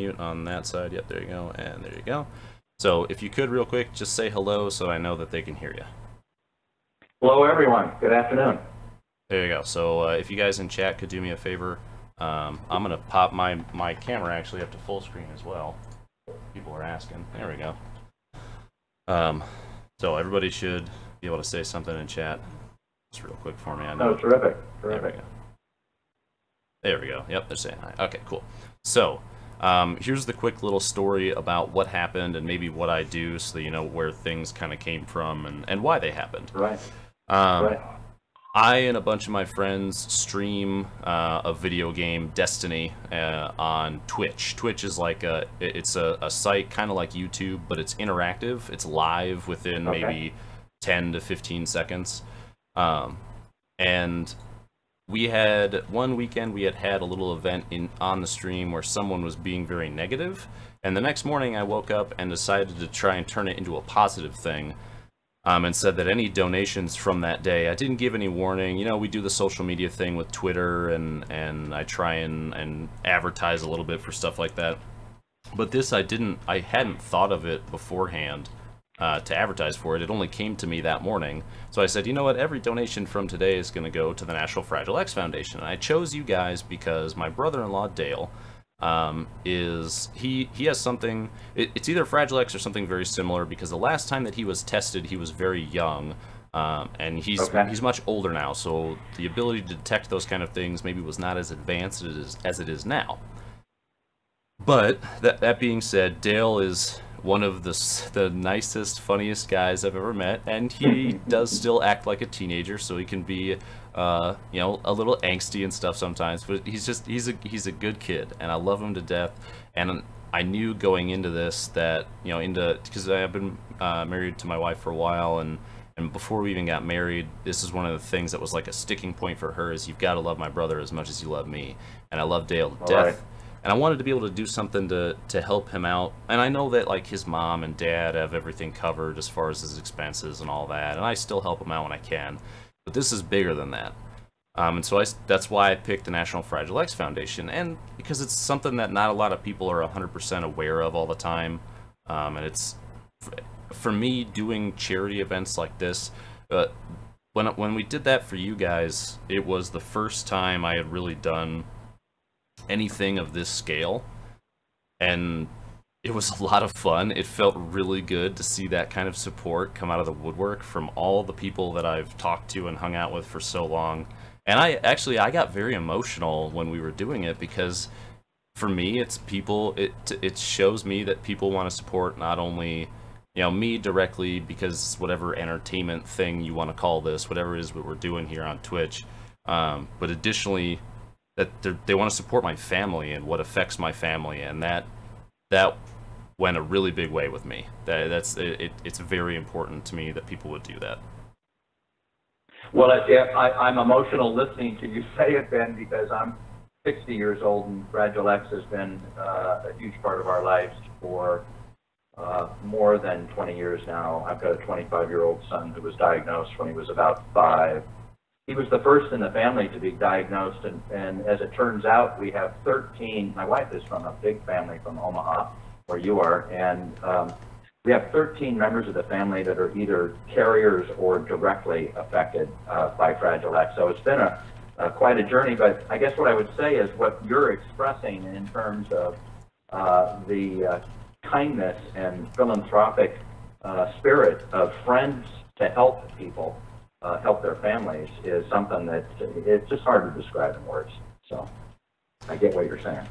mute on that side. Yep, there you go, and there you go. So if you could real quick, just say hello so I know that they can hear you. Hello, everyone. Good afternoon. There you go. So if you guys in chat could do me a favor, I'm going to pop my camera actually up to full screen as well. People are asking. There we go. So everybody should be able to say something in chat. Just real quick for me. I know. Oh, terrific. There we go. There we go. Yep, they're saying hi. Okay, cool. So here's the quick little story about what happened and maybe what I do so that you know where things kind of came from and why they happened. Right. I and a bunch of my friends stream a video game, Destiny, on Twitch. Twitch is like it's a site kind of like YouTube, but it's interactive. It's live within maybe 10 to 15 seconds. And we had one weekend we had a little event on the stream where someone was being very negative, and the next morning I woke up and decided to try and turn it into a positive thing. And said that any donations from that day, I didn't give any warning. You know, we do the social media thing with Twitter, and I try and advertise a little bit for stuff like that. But this I hadn't thought of it beforehand to advertise for it. It only came to me that morning. So I said, you know what, every donation from today is going to go to the National Fragile X Foundation. And I chose you guys because my brother-in-law, Dale, he has something, it's either Fragile X or something very similar, because the last time that he was tested he was very young, and he's much older now, so the ability to detect those kind of things maybe was not as advanced as it is now. But that being said, Dale is one of the nicest, funniest guys I've ever met, and he does still act like a teenager, so he can be you know, a little angsty and stuff sometimes, but he's a good kid, and I love him to death. And I knew going into this that, you know, because I've been married to my wife for a while, and before we even got married, this is one of the things that was like a sticking point for her, is you've got to love my brother as much as you love me, and I love Dale to death. Right. And I wanted to be able to do something to help him out. And I know that like his mom and dad have everything covered as far as his expenses and all that, and I still help him out when I can. But this is bigger than that. And so that's why I picked the National Fragile X Foundation, and because it's something that not a lot of people are 100% aware of all the time. And it's, for me, doing charity events like this, when we did that for you guys, it was the first time I had really done anything of this scale, and it was a lot of fun. It felt really good to see that kind of support come out of the woodwork from all the people that I've talked to and hung out with for so long. And I got very emotional when we were doing it, because for me, it's people, it shows me that people want to support not only, you know, me directly, because whatever entertainment thing you want to call this, whatever it is what we're doing here on Twitch, but additionally that they want to support my family and what affects my family, and that went a really big way with me. It's very important to me that people would do that. Well, I'm emotional listening to you say it, Ben, because I'm 60 years old, and Fragile X has been a huge part of our lives for more than 20 years now. I've got a 25-year-old son who was diagnosed when he was about 5. He was the first in the family to be diagnosed, and as it turns out, we have 13. My wife is from a big family from Omaha, where you are, and we have 13 members of the family that are either carriers or directly affected by Fragile X. So it's been quite a journey, but I guess what I would say is what you're expressing in terms of the kindness and philanthropic spirit of friends to help people, help their families, is something that it's just hard to describe in words. So I get what you're saying.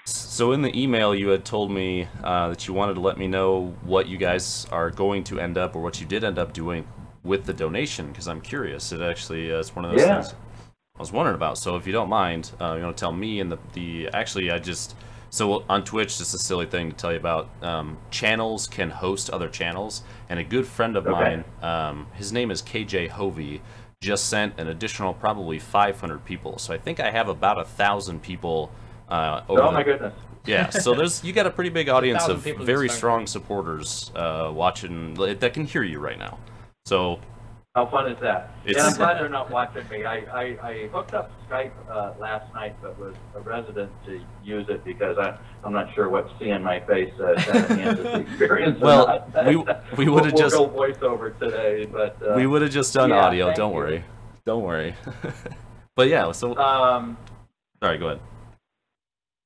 So in the email you had told me that you wanted to let me know what you guys are going to end up, or what you did end up doing with the donation, because I'm curious. It actually it's one of those things I was wondering about. So if you don't mind, you want to tell me, and actually so on Twitch, just a silly thing to tell you about, channels can host other channels, and a good friend of mine, his name is KJ Hovey, just sent an additional probably 500 people. So I think I have about 1,000 people oh my goodness. Yeah, so you got a pretty big audience of very strong supporters watching that can hear you right now. So How fun is that? It's, and I'm glad they're not watching me. I hooked up Skype last night, but was a resident to use it because I'm not sure what seeing my face kind of enhances the experience. Well, we would have just we'll go voiceover today, but we would have just done audio. Don't worry, don't worry. But yeah, so sorry, go ahead.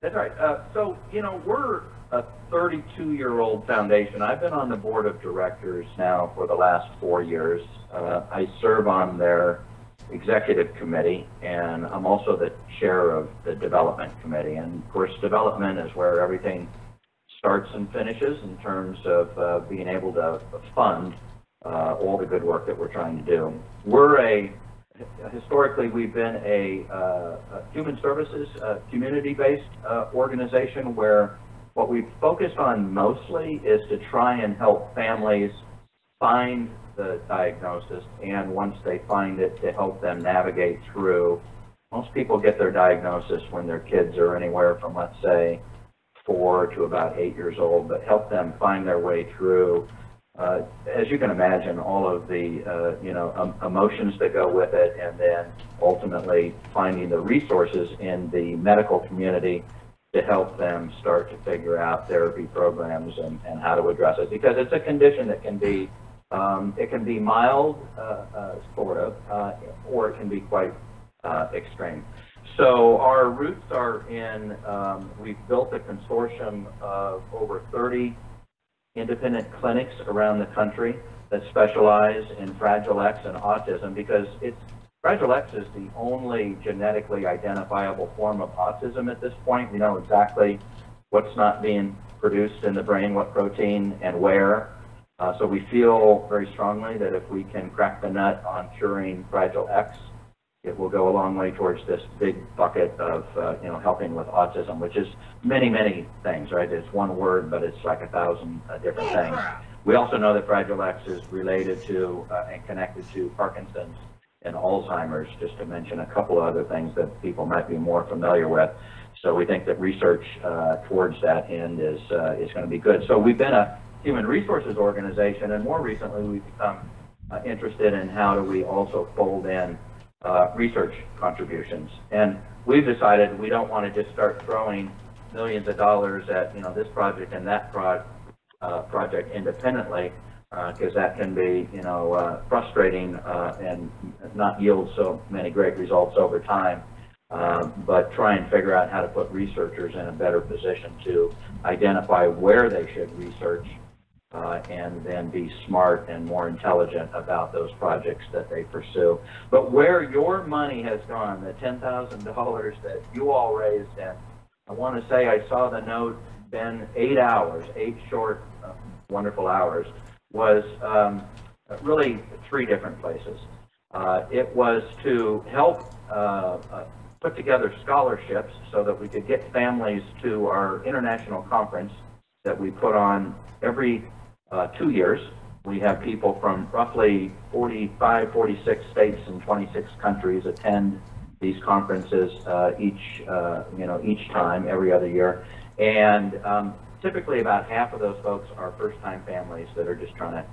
That's right. So you know, we're a 32-year-old foundation. I've been on the board of directors now for the last 4 years. I serve on their executive committee, and I'm also the chair of the development committee. And of course, development is where everything starts and finishes in terms of being able to fund all the good work that we're trying to do. Historically, we've been a human services, community-based organization where what we've focused on mostly is to try and help families find the diagnosis, and once they find it, to help them navigate through. Most people get their diagnosis when their kids are anywhere from, let's say, 4 to about 8 years old, but help them find their way through, as you can imagine, all of the emotions that go with it, and then ultimately finding the resources in the medical community to help them start to figure out therapy programs and how to address it, because it's a condition that can be it can be mild, sort of, or it can be quite extreme. So our roots are in, we've built a consortium of over 30 independent clinics around the country that specialize in Fragile X and autism, because Fragile X is the only genetically identifiable form of autism at this point. We know exactly what's not being produced in the brain, what protein and where. So we feel very strongly that if we can crack the nut on curing Fragile X, it will go a long way towards this big bucket of helping with autism, which is many, many things, right? It's one word, but it's like 1,000 different things. We also know that Fragile X is related to and connected to Parkinson's and Alzheimer's, just to mention a couple of other things that people might be more familiar with. So we think that research towards that end is going to be good. So we've been a human resources organization, and more recently we've become interested in how do we also fold in research contributions. And we've decided we don't want to just start throwing millions of dollars at this project and that project independently, because that can be frustrating and not yield so many great results over time. But try and figure out how to put researchers in a better position to identify where they should research, and then be smart and more intelligent about those projects that they pursue. But where your money has gone, the $10,000 that you all raised, and I want to say I saw the note, Ben, 8 hours, 8 short, wonderful hours, was really 3 different places. It was to help put together scholarships so that we could get families to our international conference that we put on every 2 years. We have people from roughly 45, 46 states and 26 countries attend these conferences each time, every other year. And typically about half of those folks are first-time families that are just trying to,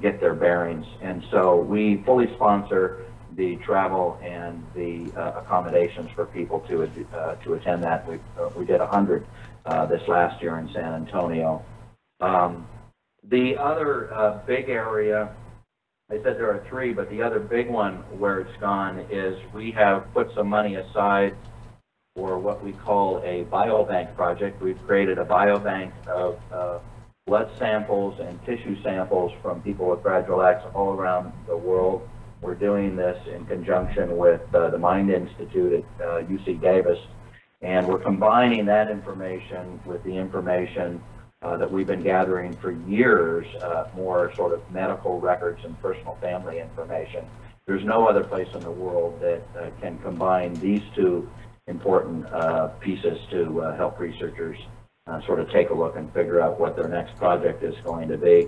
get their bearings. And so we fully sponsor the travel and the accommodations for people to attend that. We did 100 this last year in San Antonio. The other big area, I said there are 3, but the other big one where it's gone is we have put some money aside for what we call a biobank project. We've created a biobank of blood samples and tissue samples from people with Fragile X all around the world. We're doing this in conjunction with the Mind Institute at UC Davis, and we're combining that information with the information that we've been gathering for years, more sort of medical records and personal family information. There's no other place in the world that can combine these 2 important pieces to help researchers sort of take a look and figure out what their next project is going to be.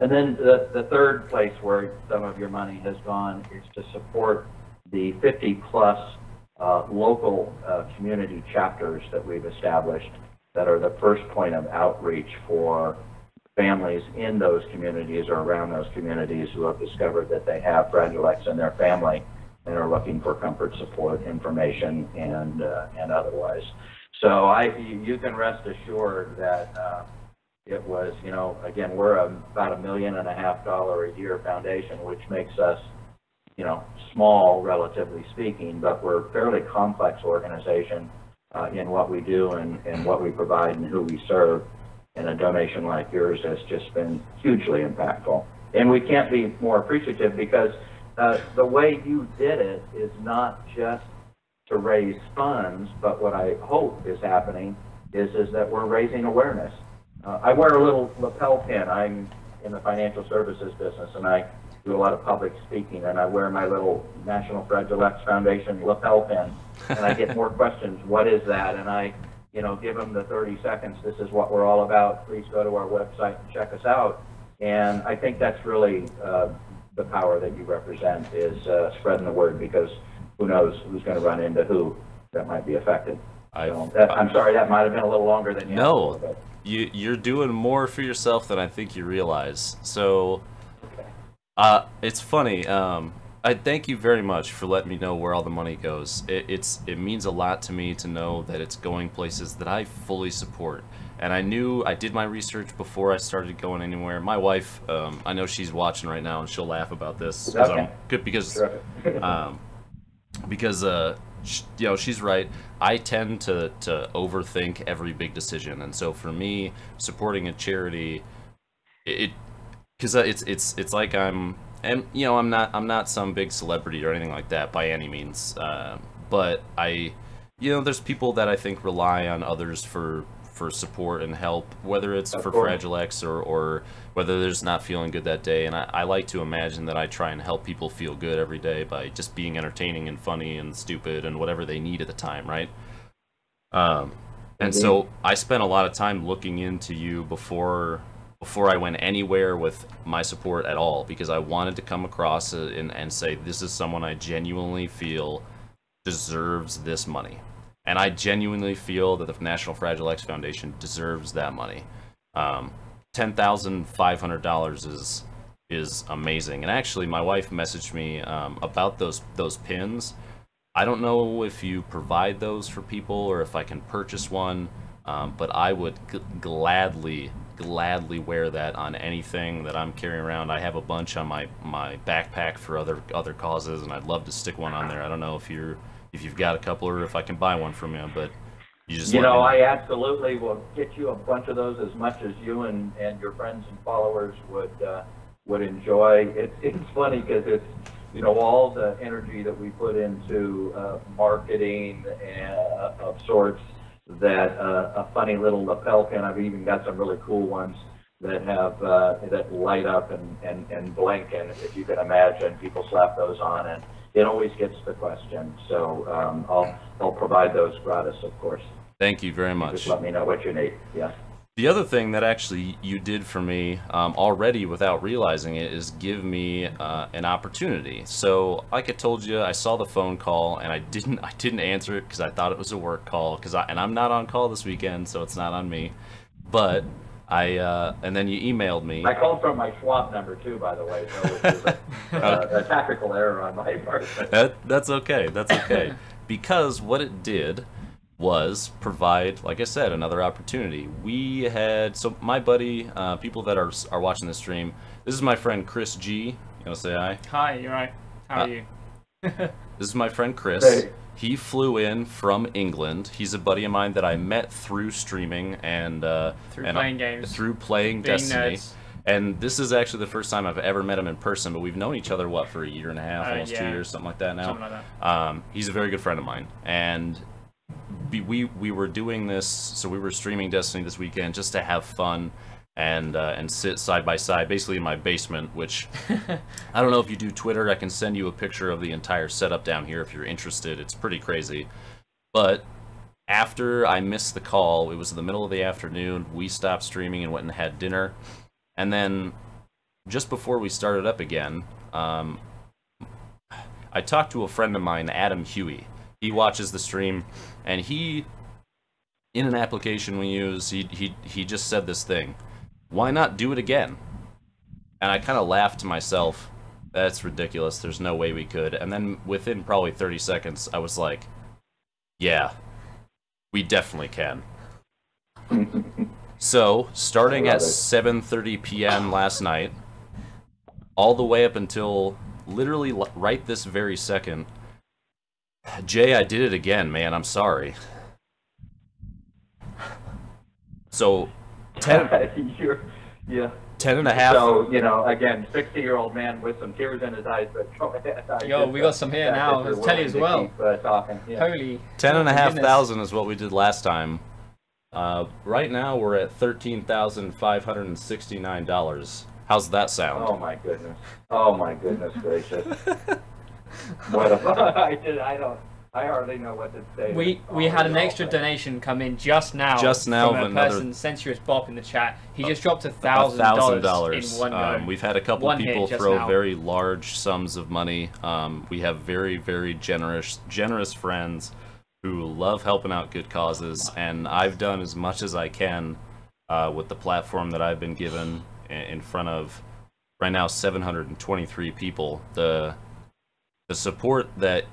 And then the third place where some of your money has gone is to support the 50-plus local community chapters that we've established that are the first point of outreach for families in those communities or around those communities who have discovered that they have Fragile X in their family and are looking for comfort, support, information, and otherwise. So you can rest assured that it was, you know, again, we're about $1.5 million a year foundation, which makes us, you know, small relatively speaking, but we're a fairly complex organization in what we do and what we provide and who we serve. And a donation like yours has just been hugely impactful. And we can't be more appreciative because the way you did it is not just to raise funds, but what I hope is happening is that we're raising awareness. I wear a little lapel pin. I'm in the financial services business, and I do a lot of public speaking, and I wear my little National Fragile X Foundation lapel pin, and I get more questions. What is that? And I, you know, give them the 30 seconds. This is what we're all about. Please go to our website and check us out. And I think that's really the power that you represent is spreading the word, because who knows who's going to run into who that might be affected. I'm sorry, that might have been a little longer than you. No, you're doing more for yourself than I think you realize. So, it's funny. I thank you very much for letting me know where all the money goes. It means a lot to me to know that it's going places that I fully support. And I did my research before I started going anywhere. My wife, I know she's watching right now, and she'll laugh about this because you know, she's right. I tend to overthink every big decision, and so for me, supporting a charity, because it's like and you know, I'm not some big celebrity or anything like that by any means, but you know, there's people that I think rely on others for support and help, whether it's for Fragile X or whether they're just not feeling good that day. And I like to imagine that I try and help people feel good every day by just being entertaining and funny and stupid and whatever they need at the time, right? And so I spent a lot of time looking into you before I went anywhere with my support at all, because I wanted to come across and say, this is someone I genuinely feel deserves this money. And I genuinely feel that the National Fragile X Foundation deserves that money. $10,500 is amazing. And actually, my wife messaged me about those pins. I don't know if you provide those for people or if I can purchase one, but I would gladly wear that on anything that I'm carrying around. I have a bunch on my backpack for other causes, and I'd love to stick one on there. I don't know if you've got a couple, or if I can buy one from you, but you just know, I absolutely will get you a bunch of those, as much as you and your friends and followers would enjoy. It's funny because it's, you know, all the energy that we put into marketing of sorts, that a funny little lapel pin. I've even got some really cool ones that have that light up and blink, and if you can imagine, people slap those on, and it always gets the question. So I'll provide those gratis, of course. Thank you very much. Just let me know what you need. Yeah. The other thing that actually you did for me already without realizing it is give me an opportunity. So like I told you, I saw the phone call and I didn't answer it because I thought it was a work call, and I'm not on call this weekend, so it's not on me. But and then you emailed me. I called from my Schwab number too, by the way, so which is a tactical error on my part. That's okay. That's okay. Because what it did was provide, like I said, another opportunity. We had, so my buddy, people that are watching this stream, this is my friend Chris G. You want to say hi? Hi, you're right. How are you? This is my friend Chris. Hey. He flew in from England. He's a buddy of mine that I met through streaming and playing games, through playing Destiny. Nerds. And this is actually the first time I've ever met him in person, but we've known each other, what, for a year and a half, almost 2 years, something like that now. Something like that. He's a very good friend of mine, and we were doing this, so we were streaming Destiny this weekend just to have fun and sit side by side, basically in my basement, which I don't know if you do Twitter. I can send you a picture of the entire setup down here if you're interested. It's pretty crazy. But after I missed the call, it was in the middle of the afternoon, we stopped streaming and went and had dinner. And then just before we started up again, I talked to a friend of mine, Adam Huey. He watches the stream, and he, in an application we use, he just said this thing. why not do it again? And I kind of laughed to myself, that's ridiculous, there's no way we could. And then within probably 30 seconds, I was like, yeah, we definitely can. So, starting at 7:30 p.m. last night, all the way up until literally right this very second, Jay, I did it again, man, I'm sorry. So, 10 and a half. So, you know, again, 60-year-old man with some tears in his eyes, but go ahead. Yo, we got some here now. Let's tell you as well. Keep, talking. Yeah. Holy. 10,500 is what we did last time. Right now we're at $13,569. How's that sound? Oh my goodness. Oh my goodness gracious. What a, I hardly know what to say. We had an extra donation come in just now from a person, Sensuous Bob, in the chat. He just dropped $1,000 in one go. We've had a couple people throw very large sums of money. We have very, very generous friends who love helping out good causes, and I've done as much as I can with the platform that I've been given in front of right now 723 people. The support that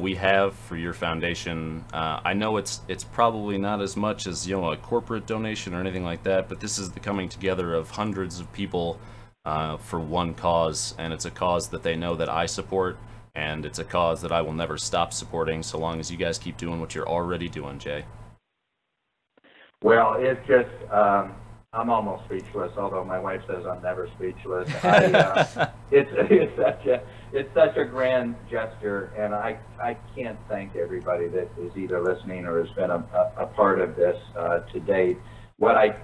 we have for your foundation, I know it's probably not as much as, you know, a corporate donation or anything like that, but this is the coming together of hundreds of people for one cause, and it's a cause that they know that I support, and it's a cause that I will never stop supporting so long as you guys keep doing what you're already doing, Jay. Well, it's just, I'm almost speechless, although my wife says I'm never speechless. It's such a grand gesture, and I can't thank everybody that is either listening or has been a part of this to date. What I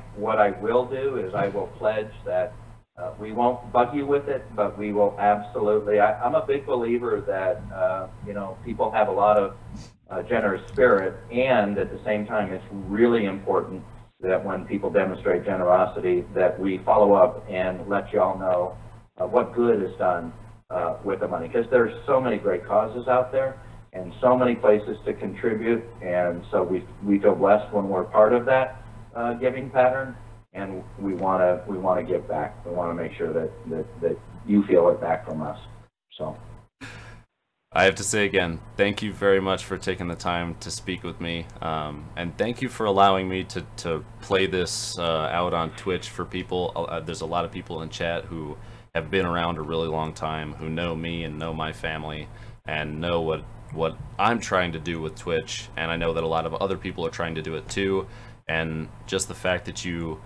will do is I will pledge that we won't bug you with it, but we will absolutely. I'm a big believer that you know, people have a lot of generous spirit, and at the same time, it's really important that when people demonstrate generosity, that we follow up and let y'all know what good is done with the money. Because there's so many great causes out there and so many places to contribute, and so we feel blessed when we're part of that giving pattern, and we want to give back. We want to make sure that you feel it back from us. So. I have to say again, thank you very much for taking the time to speak with me, and thank you for allowing me to play this out on Twitch for people. There's a lot of people in chat who have been around a really long time, who know me and know my family, and know what I'm trying to do with Twitch, and I know that a lot of other people are trying to do it too, and just the fact that you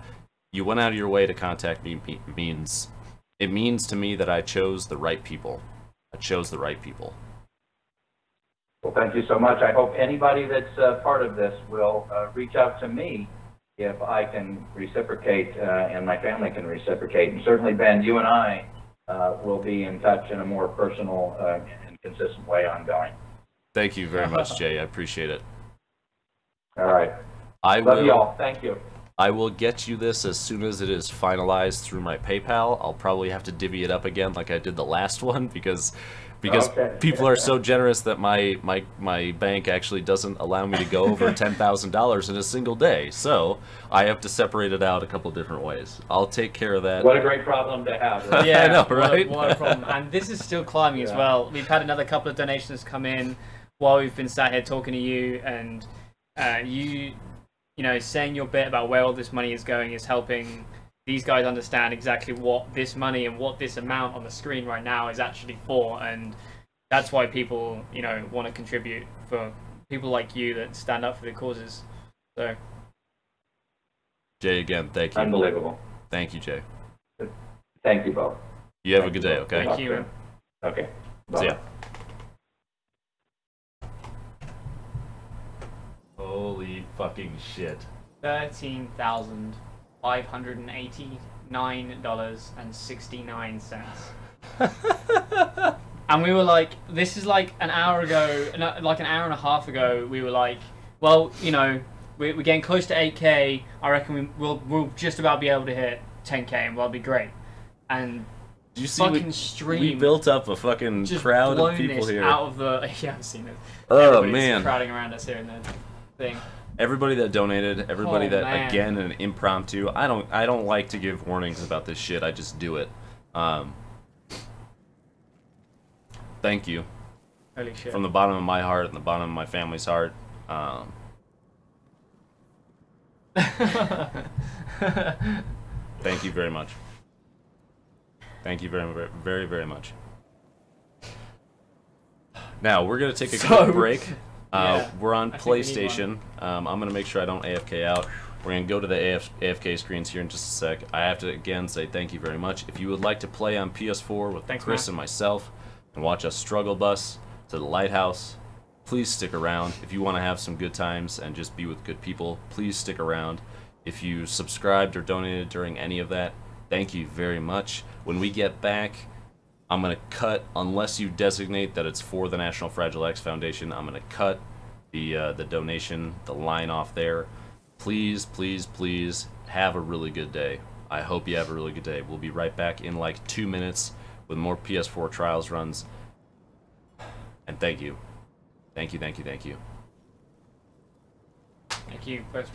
went out of your way to contact me means to me that I chose the right people. I chose the right people. Well, thank you so much. I hope anybody that's part of this will reach out to me if I can reciprocate and my family can reciprocate. And certainly, Ben, you and I will be in touch in a more personal and consistent way ongoing. Thank you very much, Jay. I appreciate it. All right. Love you all. Thank you. I will get you this as soon as it is finalized through my PayPal. I'll probably have to divvy it up again like I did the last one because people are so generous that my bank actually doesn't allow me to go over $10,000 in a single day. So I have to separate it out a couple different ways. I'll take care of that. What a great problem to have. Right? Yeah, I know, right? What a problem. And this is still climbing as well. We've had another couple of donations come in while we've been sat here talking to you, and you know, saying your bit about where all this money is going is helping these guys understand exactly what this money and what this amount on the screen right now is actually for, and that's why people, you know, want to contribute, for people like you that stand up for the causes. So, Jay, again, thank you. Unbelievable. Thank you, Jay. Thank you both. You have a good day, okay? Thank you. Okay. See ya. Holy fucking shit. $13,589.69. And we were like, this is like an hour ago, like an hour and a half ago, we were like, well, you know, we're getting close to 8K. I reckon we'll just about be able to hit 10K, and we'll be great. And you fucking see, stream. We built up a fucking crowd of people here. Out of the, yeah, I've seen it. Oh, Everybody's man. crowding around us here in the thing. Everybody that donated, everybody that man. again an impromptu. I don't like to give warnings about this shit. I just do it. Thank you. Holy shit. From the bottom of my heart and the bottom of my family's heart. Thank you very much. Thank you very, very, very much. Now, we're going to take a quick break. Yeah, we're on PlayStation. I'm going to make sure I don't AFK out. We're going to go to the AFK screens here in just a sec. I have to, again, say thank you very much. If you would like to play on PS4 with Chris and myself and watch us struggle bus to the lighthouse, please stick around. If you want to have some good times and just be with good people, please stick around. If you subscribed or donated during any of that, thank you very much. When we get back, I'm going to cut, unless you designate that it's for the National Fragile X Foundation, I'm going to cut the donation, the line off there. Please, please, please have a really good day. I hope you have a really good day. We'll be right back in like 2 minutes with more PS4 Trials runs. And thank you. Thank you, thank you, thank you. Thank you. Both